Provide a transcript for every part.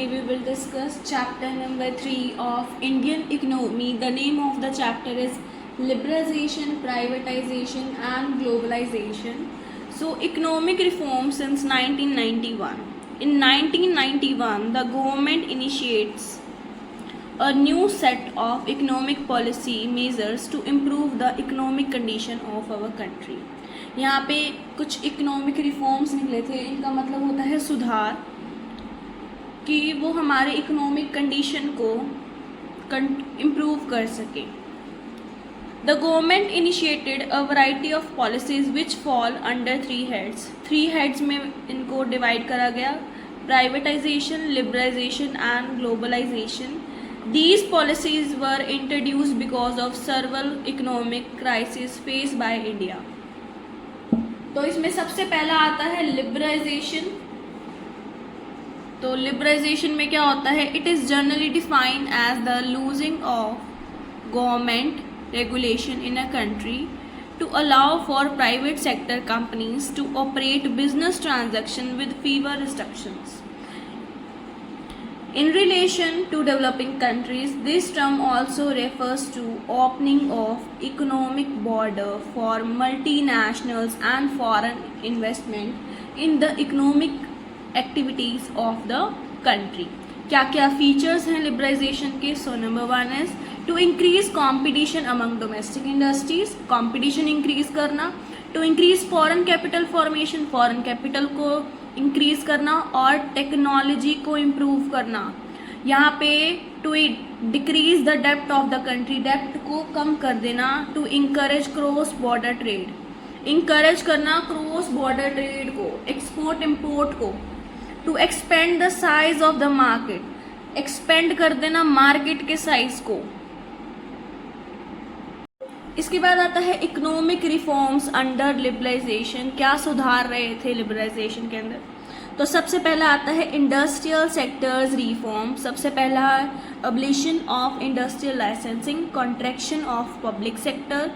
Today we will discuss chapter number 3 of Indian economy. The name of the chapter is Liberalization, Privatization and Globalization. So economic reform since 1991. In 1991, the government initiates a new set of economic policy measures to improve the economic condition of our country. यहाँ पे कुछ economic reforms निकले थे. इनका मतलब होता है सुधार, कि वो हमारे इकोनॉमिक कंडीशन को इम्प्रूव कर सके. The government initiated a variety of policies which fall under 3 heads. 3 heads में इनको डिवाइड करा गया: privatisation, liberalisation and globalisation. These policies were introduced because of several economic crises faced by India. तो इसमें सबसे पहला आता है लिबरलाइजेशन. तो लिबरलाइजेशन में क्या होता है? It is generally defined as the losing of government regulation in a country to allow for private sector companies to operate business transaction with fewer restrictions. In relation to developing countries, this term also refers to opening of economic border for multinationals and foreign investment in the economic activities of the country. क्या क्या features हैं liberalisation के? So number 1 is to increase competition among domestic industries. Competition increase करना. To increase foreign capital formation. Foreign capital को increase करना और technology को improve करना. यहाँ पे to decrease the depth of the country. Depth को कम कर देना. To encourage cross border trade. Encourage करना क्रॉस बॉर्डर ट्रेड को, एक्सपोर्ट इम्पोर्ट को. To expand the size of the market. Expand कर देना मार्केट के साइज को. इसके बाद आता है इकोनॉमिक रिफॉर्म्स अंडर लिबरलाइजेशन. क्या सुधार रहे थे लिबरलाइजेशन के अंदर? तो सबसे पहला आता है इंडस्ट्रियल सेक्टर्स रिफॉर्म. सबसे पहला है abolition of industrial licensing, contraction of public sector,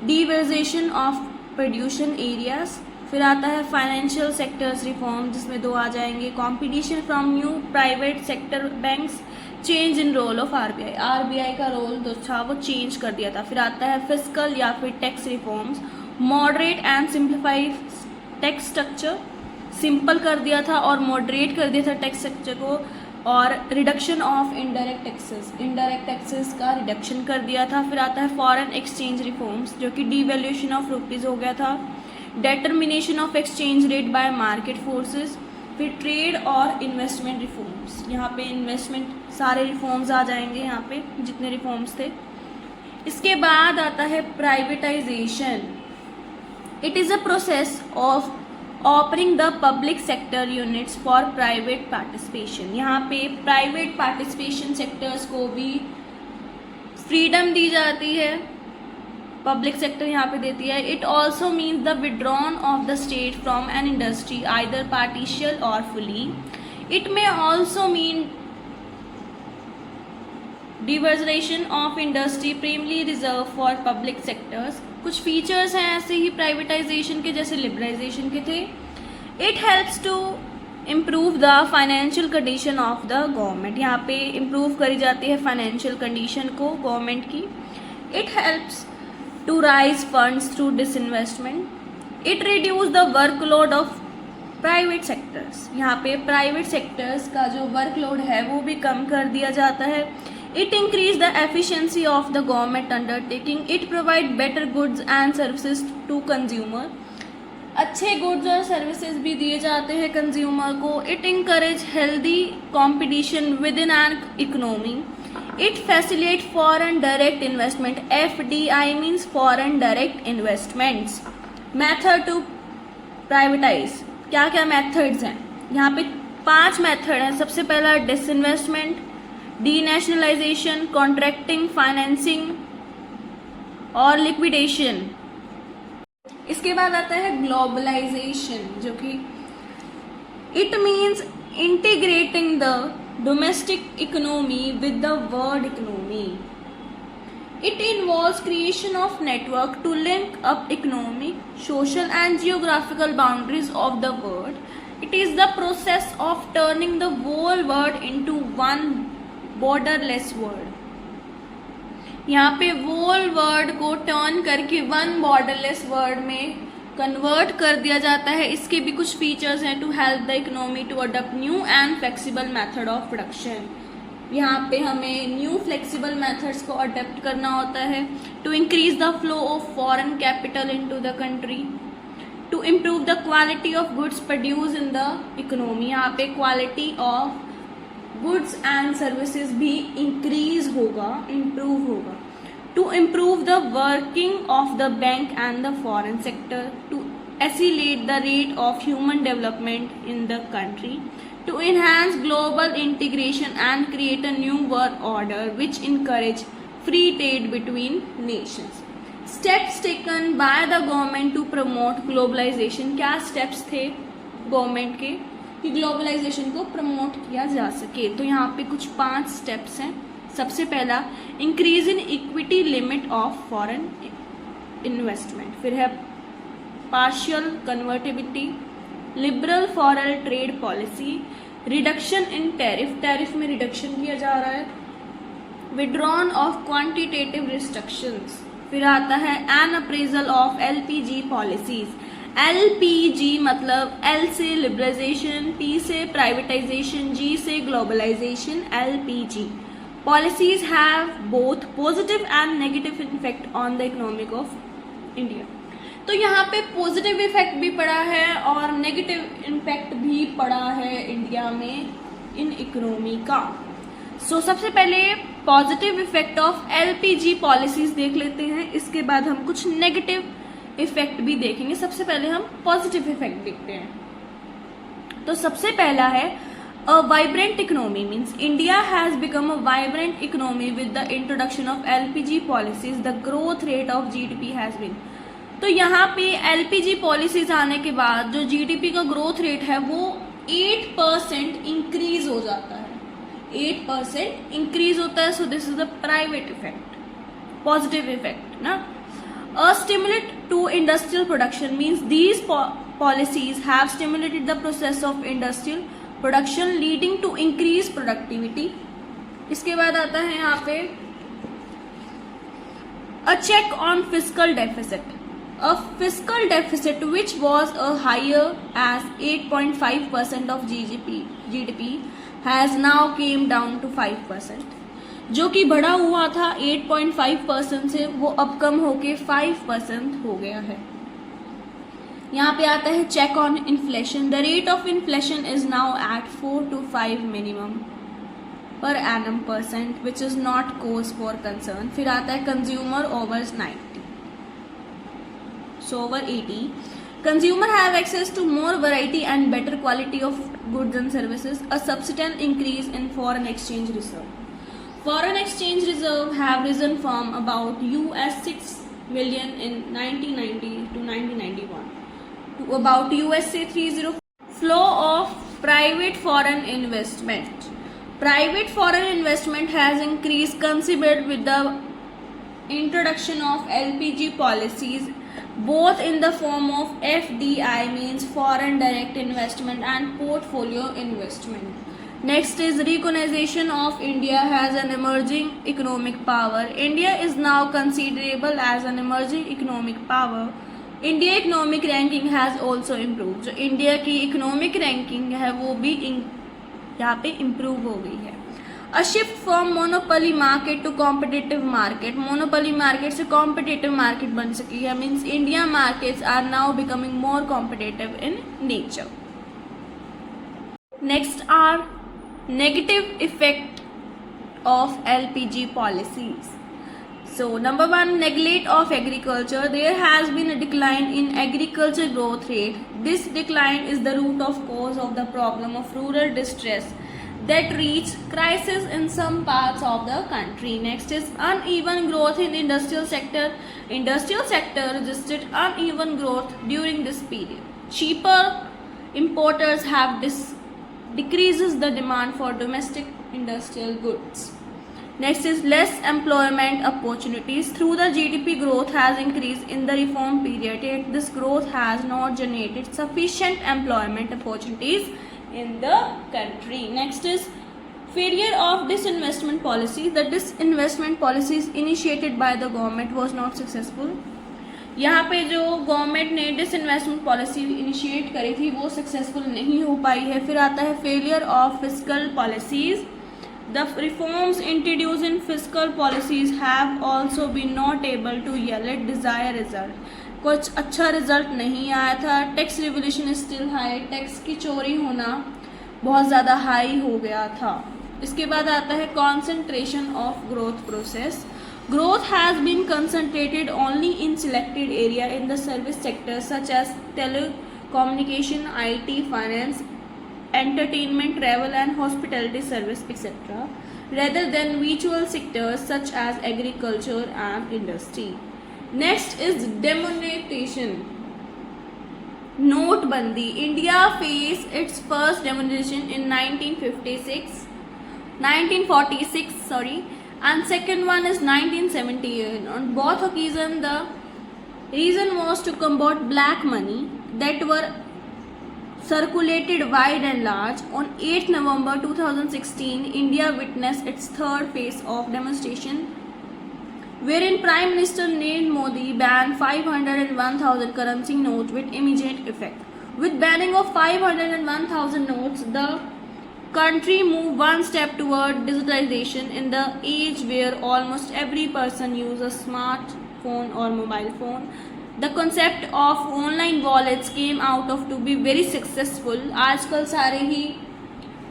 diversion of production areas. फिर आता है फाइनेंशियल सेक्टर्स रिफॉर्म, जिसमें 2 आ जाएंगे: competition from new private sector banks, change in role of RBI. RBI का रोल जो था वो चेंज कर दिया था. फिर आता है फिस्कल या फिर tax reforms, moderate and simplified tax structure. Simple कर दिया था और मॉडरेट कर दिया था टैक्स स्ट्रक्चर को. और reduction of indirect taxes. Indirect taxes का रिडक्शन कर दिया था. फिर आता है फॉरेन एक्सचेंज रिफॉर्म्स, जो कि डिवैल्यूएशन ऑफ रुपीज़ हो गया था. Determination of exchange rate by market forces. फिर ट्रेड और इन्वेस्टमेंट रिफॉर्म्स. यहाँ पे इन्वेस्टमेंट सारे रिफॉर्म्स आ जाएंगे यहाँ पे जितने रिफॉर्म्स थे. इसके बाद आता है privatisation. It is a process of offering the public sector units for private participation. यहाँ पे प्राइवेट पार्टिसिपेशन सेक्टर्स को भी फ्रीडम दी जाती है, पब्लिक सेक्टर यहाँ पे देती है. It also means the withdrawn of the state from an industry either partially और fully. It may also mean diversion of industry primarily reserve for public sectors. कुछ फीचर्स हैं ऐसे ही प्राइवेटाइजेशन के जैसे लिबरलाइजेशन के थे. It helps to improve the financial condition of the government. यहाँ पे इम्प्रूव करी जाती है फाइनेंशियल कंडीशन को गवर्नमेंट की. It helps to raise funds through disinvestment. It reduce the workload of private sectors. यहाँ पे प्राइवेट सेक्टर्स का जो वर्कलोड है वो भी कम कर दिया जाता है. It increase the efficiency of the government undertaking. It provide better goods and services to consumer. अच्छे goods और services भी दिए जाते हैं consumer को. It encourage healthy competition within an economy. It facilitate foreign direct investment. FDI means foreign direct investments. Method to privatize. क्या क्या methods हैं? यहाँ पे 5 method हैं. सबसे पहला disinvestment, डीनेशनलाइजेशन, कॉन्ट्रैक्टिंग, फाइनेंसिंग और लिक्विडेशन. इसके बाद आता है ग्लोबलाइजेशन, जो कि it means integrating the domestic economy with the world economy. It involves creation of network to link up economic, social and geographical boundaries of the world. It is the process of turning the whole world into one borderless world. यहाँ पे whole world को turn करके one borderless world में convert कर दिया जाता है. इसके भी कुछ फीचर्स हैं to help the economy to adopt new and flexible method of production. यहाँ पे हमें न्यू फ्लेक्सिबल मेथड्स को अडेप्ट करना होता है. To increase the flow of foreign capital into the country, to improve the quality of goods produce in the economy. यहाँ पे quality of goods and services भी इंक्रीज होगा, इम्प्रूव होगा. To improve the working of the bank and the foreign sector, to accelerate the rate of human development in the country, to enhance global integration and create a new world order which encourage free trade between nations. Steps taken by the government to promote globalization. क्या steps थे government के कि globalisation को promote किया जा सके? तो यहाँ पे कुछ 5 स्टेप्स हैं. सबसे पहला, increase in equity limit of foreign investment. फिर है partial convertibility, liberal foreign trade policy, reduction in tariff, tariff में रिडक्शन किया जा रहा है, विड्रॉन ऑफ क्वांटिटेटिव रिस्ट्रिक्शंस. फिर आता है an appraisal of LPG policies. LPG मतलब एल से लिबरलाइजेशन, पी से प्राइवेटाइजेशन, जी से globalisation. LPG policies have both positive and negative effect on the economic of India. तो यहाँ पे पॉजिटिव इफेक्ट भी पड़ा है और नेगेटिव इम्पैक्ट भी पड़ा है इंडिया में इन इकोनॉमी का. सो सबसे पहले positive effect of LPG policies देख लेते हैं, इसके बाद हम कुछ नेगेटिव इफेक्ट भी देखेंगे. सबसे पहले हम पॉजिटिव इफेक्ट देखते हैं. तो सबसे पहला है a vibrant economy means India has become a vibrant economy with the introduction of LPG policies. The growth rate of GDP has been. तो यहाँ पे एलपीजी पॉलिसीज आने के बाद जो जीडीपी का ग्रोथ रेट है वो 8% इंक्रीज हो जाता है. 8% इंक्रीज होता है. So this is the private effect, positive effect ना. A stimulate to industrial production means these policies have stimulated the process of industrial production leading to increase productivity. इसके बाद आता है यहाँ पे a check on fiscal deficit. A fiscal deficit which was a higher as 8.5% of GDP has now came down to 5%. जो कि बढ़ा हुआ था 8.5% से वो अब कम होके 5% हो गया है. यहाँ पे आता है check on inflation. The rate of inflation is now at 4 to 5 minimum per annum % which is not cause for concern. फिर आता है consumer over 90. So over 80, consumer have access to more variety and better quality of goods and services. A substantial increase in foreign exchange reserve. Foreign exchange reserve have risen from about US 6 million in 1990 to 1991 to about USA 30. Flow of private foreign investment. Private foreign investment has increased considerably with the introduction of LPG policies, both in the form of FDI means foreign direct investment and portfolio investment. Next is recognition of India as an emerging economic power. India is now considerable as an emerging economic power. India economic ranking has also improved. जो India की economic ranking है वो भी यहाँ पे improve हो गई है. A shift from monopoly market to competitive market. Monopoly market से competitive market बन सकी है. Means India markets are now becoming more competitive in nature. Next are negative effect of LPG policies. So number 1, neglect of agriculture. There has been a decline in agriculture growth rate. This decline is the root of cause of the problem of rural distress that reached crisis in some parts of the country. Next is uneven growth in industrial sector. Industrial sector registered uneven growth during this period. Cheaper importers have decreases the demand for domestic industrial goods. Next is less employment opportunities. Through the GDP growth has increased in the reform period, yet this growth has not generated sufficient employment opportunities in the country. Next is failure of disinvestment policy. The disinvestment policies initiated by the government was not successful. यहाँ पे जो government ने disinvestment policy initiate करी थी वो successful नहीं हो पाई है. फिर आता है failure of fiscal policies. The reforms introduced in fiscal policies have also been not able to yield desired result. कुछ अच्छा रिजल्ट नहीं आया था. Tax revolution is still high. Tax की चोरी होना बहुत ज़्यादा हाई हो गया था. इसके बाद आता है concentration of growth process. Growth has been concentrated only in selected area in the service sector such as telecommunication, IT, finance, entertainment, travel and hospitality service, etc. rather than virtual sectors such as agriculture and industry. Next is demonetization. Notebandi. India faced its first demonetization in 1946, and second one is 1978. On both occasions, the reason was to combat black money that were circulated wide and large. On 8th November 2016, India witnessed its third phase of demonstration, wherein Prime Minister Narendra Modi banned 500 and 1,000 currency notes with immediate effect. With banning of 500 and 1,000 notes, the country moved one step toward digitalization in the age where almost every person uses a smartphone or mobile phone. The concept of online wallets came out of to be very successful. आजकल सारे ही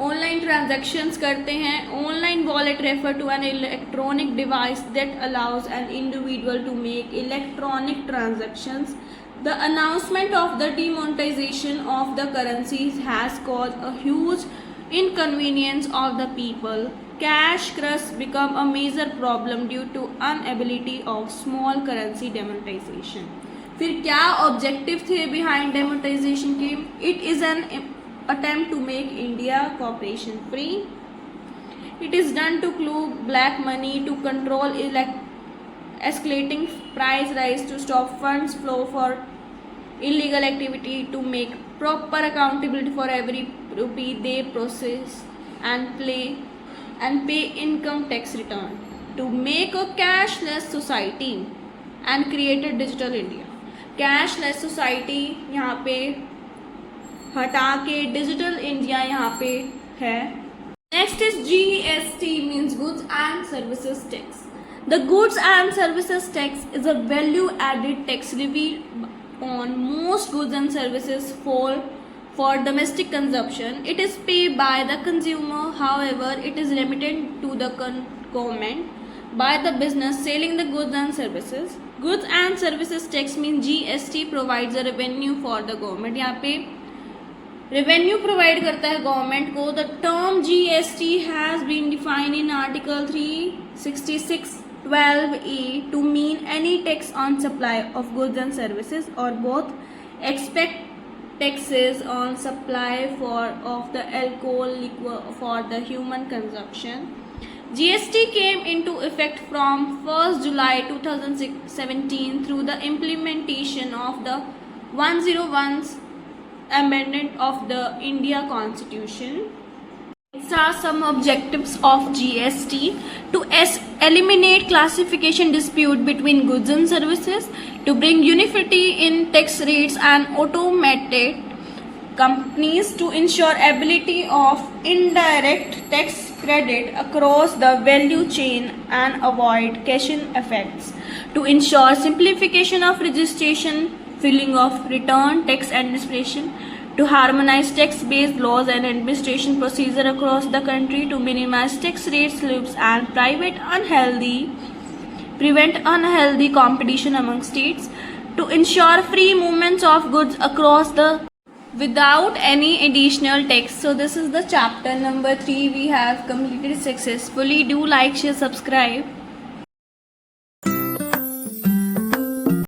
online transactions करते हैं. Online wallet refer to an electronic device that allows an individual to make electronic transactions. The announcement of the demonetization of the currencies has caused a huge inconvenience of the people. Cash crush become a major problem due to inability of small currency demonetization. फिर क्या objective थे behind demonetization के? It is an attempt to make India corporation free. It is done to curb black money, to control escalating price rise, to stop funds flow for illegal activity, to make proper accountability for every rupee they process and pay income tax return, to make a cashless society and create a digital India. Cashless society यहाँ पे हटा के digital India यहाँ पे है. Next is GST means goods and services tax. The goods and services tax is a value added tax levied on most goods and services for domestic consumption. It is paid by the consumer. However, it is limited to the government by the business selling the goods and services. Goods and services tax means GST provides a revenue for the government. यहाँ पे revenue provide करता है government को. The term GST has been defined in Article 366(12)(a) to mean any tax on supply of goods and services or both. Expect taxes on supply of the alcohol, liquor for the human consumption. GST came into effect from 1st July 2017 through the implementation of the 101st Amendment of the India Constitution. These are some objectives of GST: to eliminate classification dispute between goods and services, to bring uniformity in tax rates and automated companies, to ensure ability of indirect tax credit across the value chain and avoid cash-in effects, to ensure simplification of registration, filing of return, tax administration, to harmonize tax-based laws and administration procedure across the country, to minimize tax rate slips and prevent unhealthy competition among states, to ensure free movements of goods across the without any additional tax. So this is the chapter number 3 we have completed successfully. Do like, share, subscribe.